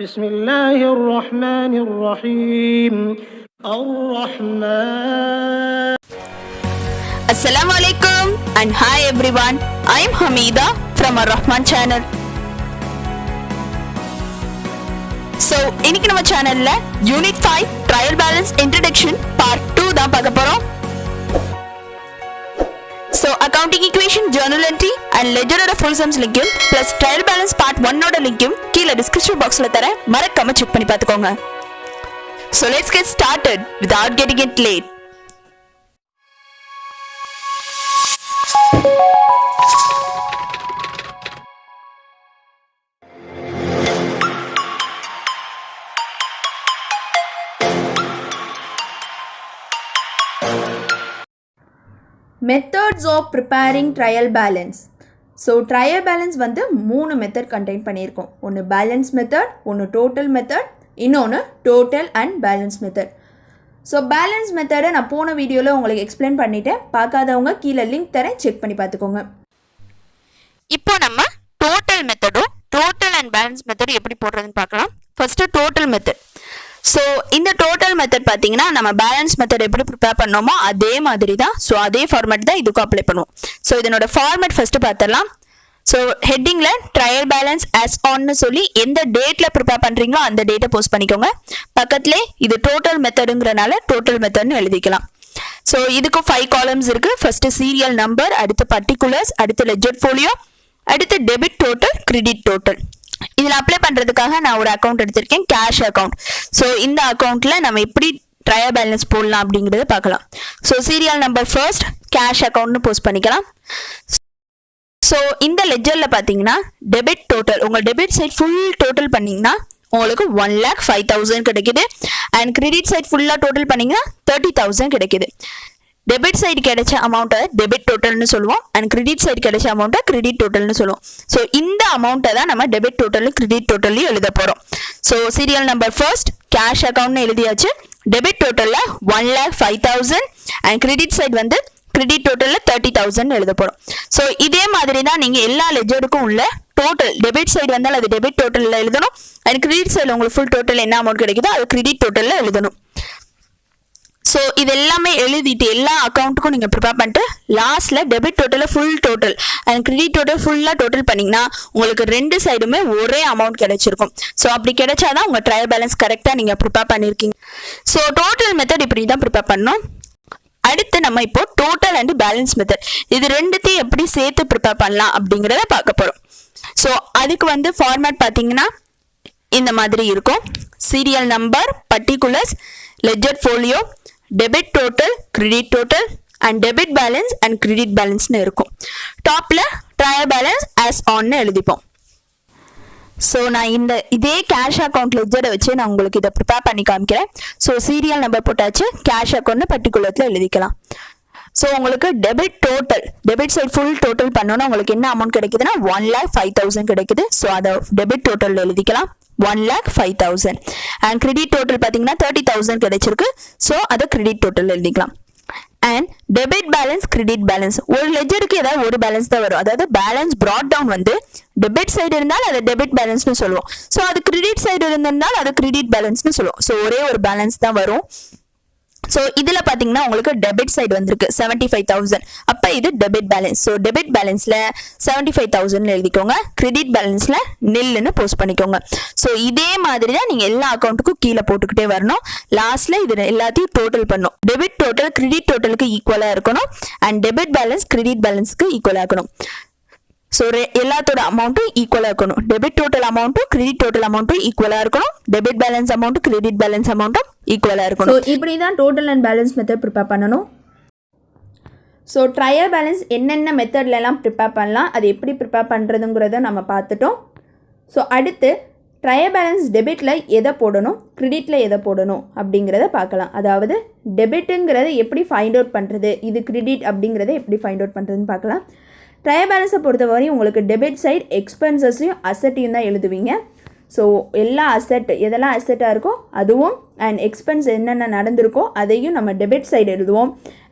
بسم الله الرحمن الرحيم الرحمن. Assalamu alaikum and hi everyone. I am Hamida from our Rahman channel. So இன்னைக்கு நம்ம சேனல்ல unit 5 trial balance introduction part 2 தான் பார்க்க போறோம். So accounting equation, journal entry and ledger ஓட full sums லிங்கும் plus trial balance part 1 ஓட லிங்கும் கீழ description boxல தரேன், மறக்காம செக் பண்ணி பார்த்துக்கோங்க. So let's get started without getting it late. Methods of preparing trial balance. So trial balance வந்து 3 method contain பண்ணியிருக்கோம். ஒன்று பேலன்ஸ் மெத்தட், ஒன்று டோட்டல் மெத்தட், இன்னொன்று total and balance method. So balance மெத்தடை நான் போன வீடியோவில் உங்களுக்கு எக்ஸ்பிளைன் பண்ணிட்டேன். பார்க்காதவங்க கீழே லிங்க் தரேன், செக் பண்ணி பார்த்துக்கோங்க. இப்போ நம்ம டோட்டல் மெத்தடும் டோட்டல் அண்ட் பேலன்ஸ் மெத்தடும் எப்படி போடுறதுன்னு பார்க்கலாம். First total method. ஸோ இந்த டோட்டல் மெத்தட் பார்த்தீங்கன்னா நம்ம பேலன்ஸ் மெத்தட் எப்படி ப்ரிப்பேர் பண்ணோமோ அதே மாதிரி தான். ஸோ அதே ஃபார்மேட் தான் இதுக்கும் அப்ளை பண்ணுவோம். ஸோ இதனோட ஃபார்மேட் ஃபர்ஸ்ட் பார்த்துடலாம். ஸோ ஹெட்டிங்கில் ட்ரையல் பேலன்ஸ் ஆஸ் ஆன்னு சொல்லி எந்த டேட்டில் ப்ரிப்பேர் பண்ணுறீங்களோ அந்த டேட்டை போஸ்ட் பண்ணிக்கோங்க. பக்கத்துலேயே இது டோட்டல் மெத்தடுங்கிறனால டோட்டல் மெத்தட்னு எழுதிக்கலாம். ஸோ இதுக்கும் 5 காலம்ஸ் இருக்குது. ஃபர்ஸ்ட் சீரியல் நம்பர், அடுத்து பர்டிகுலர்ஸ், அடுத்து லெட்ஜர் ஃபோலியோ, அடுத்து டெபிட் டோட்டல், கிரெடிட் டோட்டல். இதில் அப்ளை பண்ணுறதுக்காக நான் ஒரு அக்கௌண்ட் எடுத்திருக்கேன், கேஷ் அக்கௌண்ட். ஸோ இந்த அக்கௌண்ட்டில் நம்ம எப்படி ட்ரையல் பேலன்ஸ் போடலாம் அப்படிங்கிறத பார்க்கலாம். So serial number first cash அக்கௌண்ட்னு போஸ்ட் பண்ணிக்கலாம். ஸோ இந்த லெட்ஜரில் பார்த்தீங்கன்னா டெபிட் டோட்டல், உங்கள் டெபிட் சைட் ஃபுல் டோட்டல் பண்ணிங்கன்னா உங்களுக்கு 1,05,000 கிடைக்குது. அண்ட் கிரெடிட் சைட் ஃபுல்லாக டோட்டல் பண்ணிங்கன்னா 30,000 கிடைக்குது. டெபிட் சைடு கிடைச்ச அமௌண்ட்டை டெபிட் டோட்டல்னு சொல்லுவோம், அண்ட் கிரெடிட் சைடு கிடைச்ச அமௌண்ட்டை கிரெடிட் டோட்டல்னு சொல்லுவோம். ஸோ இந்த அமௌண்ட்டை தான் நம்ம டெபிட் டோட்டலும் கிரெடிட் டோட்டல்லையும் எழுத போகிறோம். So serial number first cash அக்கௌண்ட்னு எழுதியாச்சு. டெபிட் டோட்டலில் 1,05,000 அண்ட் கிரெடிட் சைடு வந்து கிரெடிட் டோட்டலில் 30,000 எழுத போகிறோம். ஸோ இதே மாதிரி தான் நீங்கள் எல்லா லெட்ஜருக்கும் உள்ள டோட்டல் டெபிட் சைடு வந்தால் அது டெபிட் டோட்டலில் எழுதணும், அண்ட் கிரெடிட் சைடில் உங்களுக்கு ஃபுல் டோட்டல் என்ன அமௌண்ட் கிடைக்குதோ அது கிரெடிட் டோட்டலில் எழுதணும். ஸோ இது எல்லாமே எழுதிட்டு எல்லா அக்கௌண்ட்டுக்கும் நீங்கள் ப்ரிப்பேர் பண்ணிட்டு லாஸ்ட்டில் டெபிட் டோட்டலில் full total and credit total ஃபுல்லாக டோட்டல் பண்ணிங்கன்னா உங்களுக்கு ரெண்டு சைடுமே ஒரே அமௌண்ட் கிடைச்சிருக்கும். ஸோ அப்படி கிடைச்சாதான் உங்கள் ட்ரையல் பேலன்ஸ் கரெக்டாக நீங்கள் ப்ரிப்பேர் பண்ணியிருக்கீங்க. ஸோ டோட்டல் மெத்தட் இப்படி தான் ப்ரிப்பேர் பண்ணணும். அடுத்து நம்ம இப்போ டோட்டல் அண்ட் பேலன்ஸ் மெத்தட் இது ரெண்டுத்தையும் எப்படி சேர்த்து ப்ரிப்பேர் பண்ணலாம் அப்படிங்கிறத பார்க்க போகிறோம். ஸோ அதுக்கு வந்து ஃபார்மேட் பார்த்தீங்கன்னா இந்த மாதிரி இருக்கும். Serial number, particulars, ledger folio, debit total, credit total and debit balance and credit பேலன்ஸ்னு இருக்கும். டாப்பில் ட்ரையல் பேலன்ஸ் ஆஸ் ஆன்னு எழுதிப்போம். ஸோ நான் இதே கேஷ் அக்கௌண்ட் லெட்ஜரை வச்சு நான் உங்களுக்கு இதை ப்ரிப்பேர் பண்ணி காமிக்கிறேன். ஸோ சீரியல் நம்பர் போட்டாச்சு, கேஷ் அக்கௌண்ட்னு பர்டிகுலர்ஸில் எழுதிக்கலாம். ஸோ உங்களுக்கு debit total debit side full total பண்ணோன்னா உங்களுக்கு என்ன அமௌண்ட் கிடைக்குதுன்னா 1,05,000 கிடைக்குது. ஸோ அதை டெபிட் டோட்டல் எழுதிக்கலாம், 1,05,000. அண்ட் கிரெடிட் டோட்டல் பார்த்தீங்கன்னா 30,000 கிடைச்சிருக்கு. ஸோ அதை கிரெடிட் டோட்டல் எழுதிக்கலாம். And debit balance, credit balance ஒரு லெட்ஜருக்கு ஏதாவது ஒரு பேலன்ஸ் தான் வரும். அதாவது பேலன்ஸ் ப்ராட் டவுன் வந்து டெபிட் சைடு இருந்தால் அதை டெபிட் பேலன்ஸ்னு சொல்லுவோம். ஸோ அது கிரெடிட் சைடு இருந்தால் அது கிரெடிட் பேலன்ஸ்னு சொல்லுவோம். ஸோ ஒரே ஒரு பேலன்ஸ் தான் வரும். ஸோ இதில் பார்த்தீங்கன்னா உங்களுக்கு டெபிட் சைடு வந்திருக்கு 75,000. அப்போ இது டெபிட் பேலன்ஸ். ஸோ டெபிட் பேலன்ஸில் 75,000 எழுதிக்கோங்க, கிரெடிட் பேலன்ஸில் நில்லுன்னு போஸ்ட் பண்ணிக்கோங்க. ஸோ இதே மாதிரி தான் நீங்கள் எல்லா அக்கௌண்ட்டுக்கும் கீழே போட்டுக்கிட்டே வரணும். லாஸ்ட்டில் இது எல்லாத்தையும் டோட்டல் பண்ணணும். டெபிட் டோட்டல் கிரெடிட் டோட்டலுக்கு ஈக்குவலாக இருக்கணும், அண்ட் டெபிட் பேலன்ஸ் கிரெடிட் பேலன்ஸ்க்கு ஈக்குவலாக இருக்கணும். ஸோ எல்லாத்தோட அமௌண்ட்டும் ஈக்குவலாக இருக்கணும். டெபிட் டோட்டல் அமௌண்ட்டும் கிரெடிட் டோட்டல் அமௌண்ட்டும் ஈக்குவலாக இருக்கணும். டெபிட் பேலன்ஸ் அமௌண்ட்டும் கிரெடிட் பேலன்ஸ் அமௌண்ட்டும் ஈக்குவலாக இருக்கணும். ஸோ இப்படி தான் total and balance method prepare பண்ணணும். ஸோ ட்ரையல் பேலன்ஸ் என்னென்ன மெத்தட்லலாம் ப்ரிப்பேர் பண்ணலாம், அது எப்படி ப்ரிப்பேர் பண்ணுறதுங்கிறத நம்ம பார்த்துட்டோம். ஸோ அடுத்து ட்ரையல் பேலன்ஸ் டெபிட்டில் எதை போடணும், கிரெடிட்டில் எதை போடணும் அப்படிங்கிறத பார்க்கலாம். அதாவது டெபிட்டுங்கிறத எப்படி ஃபைண்ட் அவுட் பண்ணுறது, இது கிரெடிட் அப்படிங்கிறத எப்படி ஃபைண்ட் அவுட் பண்ணுறதுன்னு பார்க்கலாம். ட்ரையல் பேலன்ஸை பொறுத்தவரையும் உங்களுக்கு டெபிட் சைட் எக்ஸ்பென்சஸையும் அசட்டையும் தான் எழுதுவீங்க. ஸோ எல்லா அசெட் எதெல்லாம் அசெட்டாக இருக்கோ அதுவும் அண்ட் எக்ஸ்பென்ஸ் என்னென்ன நடந்திருக்கோ அதையும் நம்ம டெபிட் சைடு எழுதுவோம்.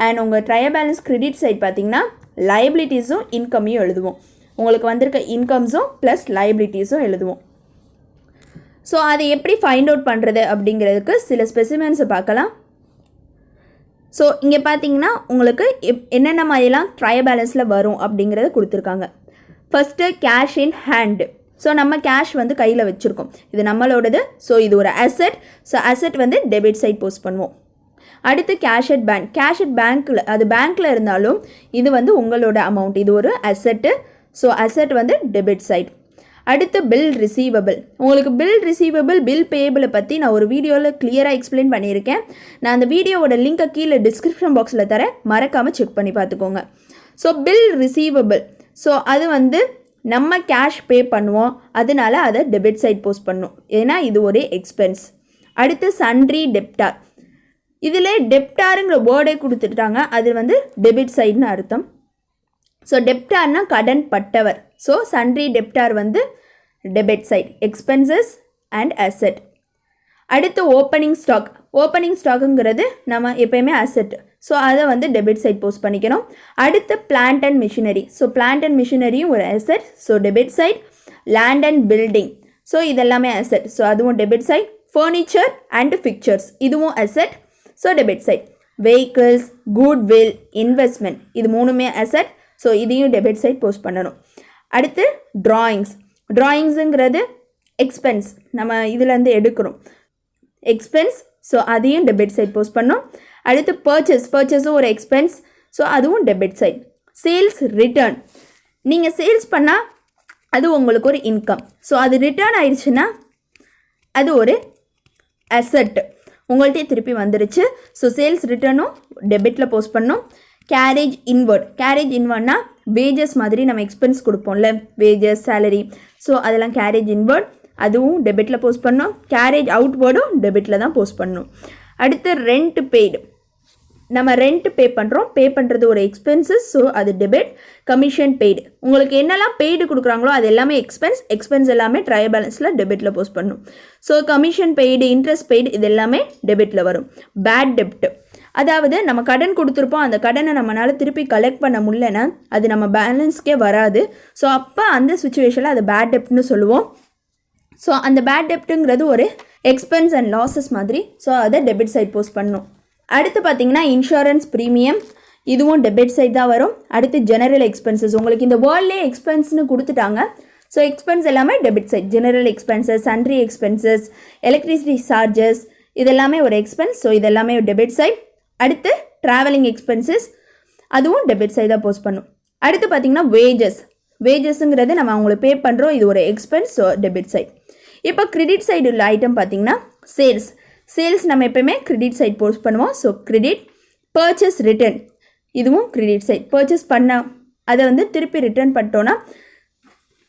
அண்ட் உங்கள் ட்ரையல் பேலன்ஸ் கிரெடிட் சைட் பார்த்திங்கன்னா லைபிலிட்டிஸும் இன்கமையும் எழுதுவோம். உங்களுக்கு வந்திருக்க இன்கம்ஸும் ப்ளஸ் லைபிலிட்டிஸும் எழுதுவோம். ஸோ அதை எப்படி ஃபைண்ட் அவுட் பண்ணுறது அப்படிங்கிறதுக்கு சில ஸ்பெசிமென்ஸை பார்க்கலாம். ஸோ இங்கே பார்த்தீங்கன்னா உங்களுக்கு என்னென்ன மாதிரிலாம் ட்ரையல் பேலன்ஸில் வரும் அப்படிங்கிறத கொடுத்துருக்காங்க. First cash in hand. So நம்ம கேஷ் வந்து கையில் வச்சுருக்கோம், இது நம்மளோடது. ஸோ இது ஒரு அசெட். ஸோ அசெட் வந்து டெபிட் சைட் போஸ்ட் பண்ணுவோம். அடுத்து cash at bank. Cash at பேங்க்கில், அது பேங்க்கில் இருந்தாலும் இது வந்து உங்களோட அமௌண்ட், இது ஒரு அசெட்டு. ஸோ அசெட் வந்து டெபிட் சைட். அடுத்து பில் ரிசீவபிள். உங்களுக்கு பில் ரிசீவபிள், பில் பேயபிளை பற்றி நான் ஒரு வீடியோவில் கிளியராக எக்ஸ்பிளைன் பண்ணியிருக்கேன். நான் அந்த வீடியோவோட லிங்கை கீழே டிஸ்கிரிப்ஷன் பாக்ஸில் தரேன், மறக்காமல் செக் பண்ணி பார்த்துக்கோங்க. ஸோ பில் ரிசீவபிள், ஸோ அது வந்து நம்ம கேஷ் பே பண்ணுவோம், அதனால அதை டெபிட் சைட் போஸ்ட் பண்ணும், ஏன்னா இது ஒரு எக்ஸ்பென்ஸ். அடுத்து சன்ட்ரி டெப்டார். இதில் டெப்டாருங்கிற வேர்டே கொடுத்துட்டாங்க, அது வந்து டெபிட் சைட்னு அர்த்தம். ஸோ டெப்டார்னா கடன் பட்டவர். ஸோ சன்ட்ரி டெப்டார் வந்து debit side, expenses and asset. அடுத்து ஓப்பனிங் ஸ்டாக். ஓப்பனிங் ஸ்டாக்குங்கிறது நம்ம எப்பயுமே அசெட். ஸோ அதை வந்து டெபிட் சைட் போஸ்ட் பண்ணிக்கணும். அடுத்து plant and machinery. So plant and மிஷினரியும் ஒரு asset, so debit side. Land and building, so இதெல்லாமே அசெட், ஸோ அதுவும் debit side. Furniture and fixtures, இதுவும் asset, so debit side. Vehicles, goodwill, investment, இது மூணுமே asset, so இதையும் டெபிட் சைட் போஸ்ட் பண்ணணும். அடுத்து ட்ராயிங்ஸ். ட்ராயிங்ஸுங்கிறது எக்ஸ்பென்ஸ், நம்ம இதுலேருந்து எடுக்கிறோம் எக்ஸ்பென்ஸ், ஸோ அதையும் டெபிட் சைட் போஸ்ட் பண்ணோம். அடுத்து பர்ச்சேஸ். பர்ச்சேஸும் ஒரு எக்ஸ்பென்ஸ், ஸோ அதுவும் டெபிட் சைட். Sales return. நீங்கள் சேல்ஸ் பண்ணால் அது உங்களுக்கு ஒரு இன்கம், ஸோ அது ரிட்டர்ன் ஆயிடுச்சுன்னா அது ஒரு அசெட், உங்கள்கிட்ட திருப்பி வந்துருச்சு. ஸோ சேல்ஸ் ரிட்டர்னும் டெபிட்டில் போஸ்ட் பண்ணோம். Carriage inward. கேரேஜ் இன்வர்ட்னா வேஜஸ் மாதிரி நம்ம எக்ஸ்பென்ஸ் கொடுப்போம்ல, வேஜஸ், சேலரி, ஸோ அதெல்லாம் கேரேஜ் இன்வர்ட், அதுவும் டெபிட்டில் போஸ்ட் பண்ணோம். கேரேஜ் அவுட்வர்டும் டெபிட்டில் தான் போஸ்ட் பண்ணணும். அடுத்து ரெண்ட் பெய்டு. நம்ம ரெண்ட் பே பண்ணுறோம், பே பண்ணுறது ஒரு எக்ஸ்பென்சஸ், ஸோ அது டெபிட். Commission paid. உங்களுக்கு என்னெல்லாம் பெய்டு கொடுக்குறாங்களோ அது எல்லாமே எக்ஸ்பென்ஸ். எக்ஸ்பென்ஸ் எல்லாமே ட்ரையல் பேலன்ஸில் டெபிட்டில் போஸ்ட் பண்ணணும். So commission paid, interest paid, இது எல்லாமே டெபிட்டில் வரும். பேட் டெப்ட், அதாவது நம்ம கடன் கொடுத்துருப்போம், அந்த கடனை நம்மளால் திருப்பி கலெக்ட் பண்ண முடியலன்னா அது நம்ம பேலன்ஸ்க்கே வராது. ஸோ அப்போ அந்த சுச்சுவேஷனில் அது பேட் டெப்ட்னு சொல்லுவோம். ஸோ அந்த பேட் டெப்ட்டுங்கிறது ஒரு எக்ஸ்பென்ஸ் அண்ட் லாஸஸ் மாதிரி, ஸோ அதை டெபிட் சைட் போஸ்ட் பண்ணணும். அடுத்து பார்த்தீங்கன்னா இன்சூரன்ஸ் ப்ரீமியம், இதுவும் டெபிட் சைட் தான் வரும். அடுத்து ஜெனரல் எக்ஸ்பென்சஸ். உங்களுக்கு இந்த வேர்ல்ட்லேயே எக்ஸ்பென்ஸ்னு கொடுத்துட்டாங்க, ஸோ எக்ஸ்பென்ஸ் எல்லாமே debit side. General expenses, sundry expenses, electricity charges, இதெல்லாமே ஒரு எக்ஸ்பென்ஸ், ஸோ இதெல்லாமே டெபிட் சைட். அடுத்து ட்ராவலிங் எக்ஸ்பென்சஸ், அதுவும் டெபிட் சைட் தான் போஸ்ட் பண்ணும். அடுத்து பார்த்தீங்கன்னா வேஜஸ். வேஜஸ்ங்கிறது நம்ம அவங்களுக்கு பே பண்ணுறோம், இது ஒரு எக்ஸ்பென்ஸ், ஸோ டெபிட் சைட். இப்போ கிரெடிட் சைடு உள்ள ஐட்டம் பார்த்தீங்கன்னா சேல்ஸ். சேல்ஸ் நம்ம எப்போயுமே கிரெடிட் சைட் போஸ்ட் பண்ணுவோம், ஸோ கிரெடிட். பர்ச்சேஸ் ரிட்டர்ன், இதுவும் கிரெடிட் சைட். பர்ச்சேஸ் பண்ண அதை வந்து திருப்பி ரிட்டர்ன் பண்ணிட்டோன்னா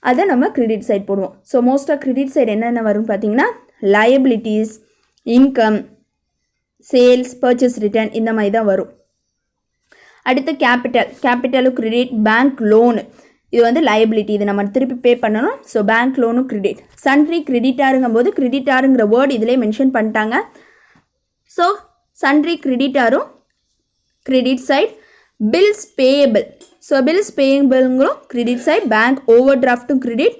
அதை நம்ம கிரெடிட் சைட் போடுவோம். ஸோ மோஸ்ட்டாக கிரெடிட் சைடு என்னென்ன வரும் பார்த்தீங்கன்னா liabilities, income, sales, purchase return, இந்த மாதிரி தான் வரும். அடுத்து கேபிட்டல். கேபிட்டலும் கிரெடிட். பேங்க் லோனு, இது வந்து லயபிலிட்டி, இது நம்ம திருப்பி பே பண்ணணும், ஸோ பேங்க் லோனும் கிரெடிட். சன்ட்ரி கிரெடிட்டாருங்கும் போது கிரெடிட்டாருங்கிற வேர்டு இதிலே மென்ஷன் பண்ணிட்டாங்க, ஸோ சன்ட்ரி கிரெடிட்டாரும் credit side. Bills payable, so bills பேயபிள்ங்கிறோம் கிரெடிட் சைட். பேங்க் ஓவர் டிராஃப்ட்டும் கிரெடிட்.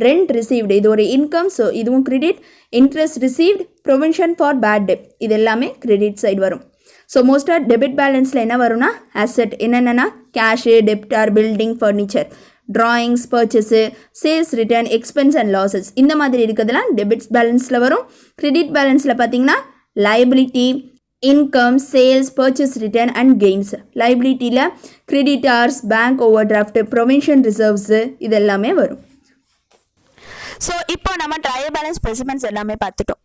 ரெண்ட் ரிசீவ்டு, இது ஒரு இன்கம், ஸோ இதுவும் credit. Interest received, provision for bad டெப்ட், இது எல்லாமே கிரெடிட் சைடு வரும். ஸோ மோஸ்ட்டாக டெபிட் பேலன்ஸில் என்ன வரும்னா அசெட் என்னென்னா cash, debtor, building, furniture, drawings, purchase, sales return, expense and losses, இந்த மாதிரி இருக்கிறதுலாம் டெபிட் பேலன்ஸில் வரும். கிரெடிட் பேலன்ஸில் பார்த்தீங்கன்னா liability, income, sales, purchase return and gains. லைபிலிட்டியில் creditors, bank overdraft, provision reserves, இது எல்லாமே வரும். ஸோ இப்போ நம்ம ட்ரையல் பேலன்ஸ் ஸ்பெசிமென்ஸ் எல்லாமே பார்த்துட்டோம்.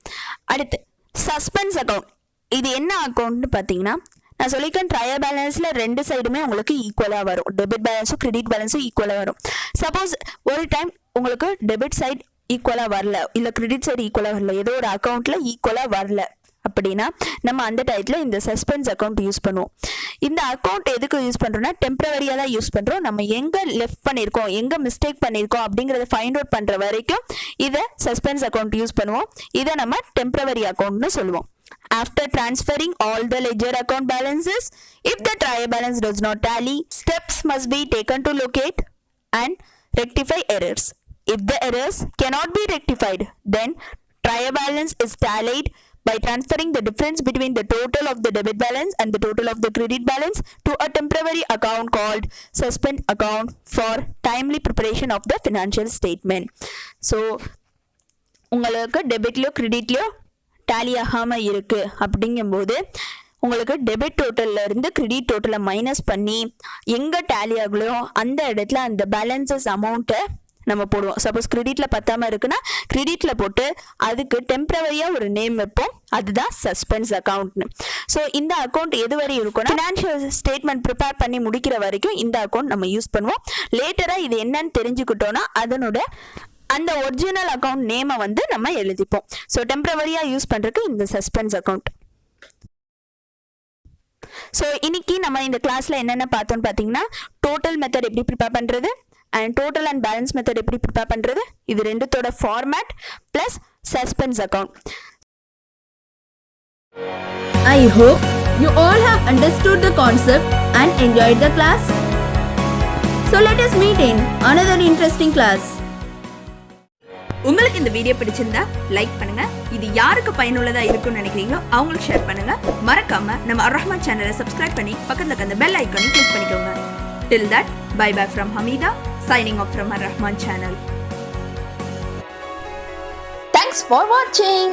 அடுத்து சஸ்பென்ஸ் அக்கௌண்ட். இது என்ன அக்கௌண்ட்னு பார்த்தீங்கன்னா நான் சொல்லியிருக்கேன், ட்ரையல் பேலன்ஸில் ரெண்டு சைடுமே உங்களுக்கு ஈக்குவலாக வரும். டெபிட் பேலன்ஸும் கிரெடிட் பேலன்ஸும் ஈக்குவலாக வரும். சப்போஸ் ஒரு டைம் உங்களுக்கு டெபிட் சைடு ஈக்குவலாக வரல, இல்லை கிரெடிட் சைடு ஈக்குவலாக வரல, ஏதோ ஒரு அக்கௌண்ட்டில் ஈக்குவலாக வரல அப்படின்னா நம்ம அந்த டயத்தில் இந்த சஸ்பென்ஸ் அக்கௌண்ட் யூஸ் பண்ணுவோம். இந்த அக்கௌண்ட் எதுக்கு யூஸ் பண்ணுறோம்னா டெம்பரவரியாக தான் யூஸ் பண்ணுறோம். நம்ம எங்கே லெஃப்ட் பண்ணியிருக்கோம், எங்கே மிஸ்டேக் பண்ணியிருக்கோம் அப்படிங்கிறத ஃபைண்ட் அவுட் பண்ணுற வரைக்கும் இதை சஸ்பென்ஸ் அக்கௌண்ட் யூஸ் பண்ணுவோம். இதை நம்ம டெம்பரவரி அக்கௌண்ட்னு சொல்லுவோம். After transferring all the ledger account balances, if the trial balance does not tally, steps must be taken to locate and rectify errors. If the errors cannot be rectified, then trial balance is tallied by transferring the difference between the total of the debit balance and the total of the credit balance to a temporary account called suspense account for timely preparation of the financial statement. So உங்களுக்கு டெபிட்லையோ கிரெடிட்லையோ tally ஆகாமல் இருக்குது அப்படிங்கும்போது உங்களுக்கு debit டோட்டலில் இருந்து credit டோட்டலை minus பண்ணி எங்கே tally ஆகலையோ அந்த இடத்துல அந்த பேலன்சஸ் அமௌண்ட்டை நம்ம போடுவோம். சப்போஸ் கிரெடிட்டில் பத்தாமல் இருக்குன்னா கிரெடிட்டில் போட்டு அதுக்கு டெம்பரவரியாக ஒரு நேம் வைப்போம், அதுதான் சஸ்பென்ஸ் அக்கௌண்ட்னு. ஸோ இந்த அக்கௌண்ட் எது வரை இருக்கும்னா ஃபினான்ஷியல் ஸ்டேட்மெண்ட் ப்ரிப்பேர் பண்ணி முடிக்கிற வரைக்கும் இந்த அக்கௌண்ட் நம்ம யூஸ் பண்ணுவோம். லேட்டராக இது என்னன்னு தெரிஞ்சுக்கிட்டோன்னா அதனோட அந்த ஒரிஜினல் அக்கௌண்ட் நேமை வந்து நம்ம எழுதிப்போம். ஸோ டெம்பரவரியாக யூஸ் பண்ணுறதுக்கு இந்த சஸ்பென்ஸ் அக்கௌண்ட். ஸோ இன்னைக்கு நம்ம இந்த கிளாஸில் என்னென்ன பார்த்தோம்னு பார்த்தீங்கன்னா டோட்டல் மெத்தட் எப்படி ப்ரிப்பேர் பண்ணுறது and total and balance method எப்படி ப்ரிப்பேர் பண்ணுறது, இது ரெண்டுத்தோட format plus suspense account. I hope you all have understood the concept and enjoyed the class. So let us meet in another interesting class. உங்களுக்கு இந்த video பிடிச்சிருந்தா like பண்ணுங்க, இது யாருக்கு பயனுள்ளதா இருக்கும்னு நினைக்கிறீங்களோ அவங்களுக்கு ஷேர் பண்ணுங்க. மறக்காம நம்ம அர்-ரஹ்மான் சேனலை சப்ஸ்கிரைப் பண்ணி பக்கத்துல இருக்க அந்த பெல் ஐகானை கிளிக் பண்ணிக்கோங்க. Till that, bye bye from Hamida, signing off from Ar-Rahman channel. Thanks for watching.